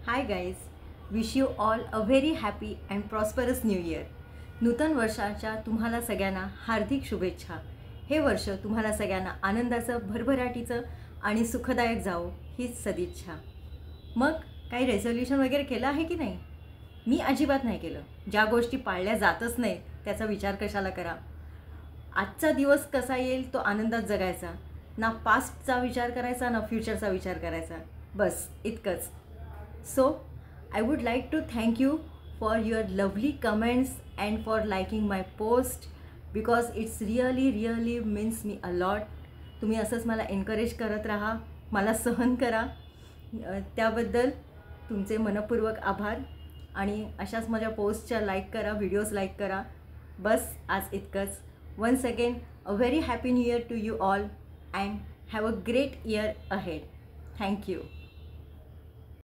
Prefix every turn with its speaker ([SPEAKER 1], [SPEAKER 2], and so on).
[SPEAKER 1] High guys, wish you all a very happy and prosperous new year. नूतन वर्षाच्या तुम्हाला सगळ्यांना हार्दिक शुभेच्छा. हे वर्ष तुम्हाला सगळ्यांना आनंदाचं, भरभराटीचं आणि सुखदायक जावो हीच सदिच्छा. मग काही रेझोल्युशन वगैरे केलं आहे की नाही? मी अजिबात नाही केलं. ज्या गोष्टी पाळल्या जातच नाहीत त्याचा विचार कशाला करा. आजचा दिवस कसा येईल तो आनंदात जगायचा. ना पास्टचा विचार करायचा ना फ्युचरचा विचार करायचा. बस इतकंच. So, I would like to thank you for your lovely comments and for liking my post because it's really means me a lot. तुम्ही असंच मला एनकरेज करत राहा, मला सहन करा. त्याबद्दल तुमचे मनपूर्वक आभार. आणि अशाच माझ्या पोस्टच्या लाईक करा, व्हिडिओज लाईक करा. बस आज इतकंच. Once again a very happy new year to you all and have a great year ahead. Thank you.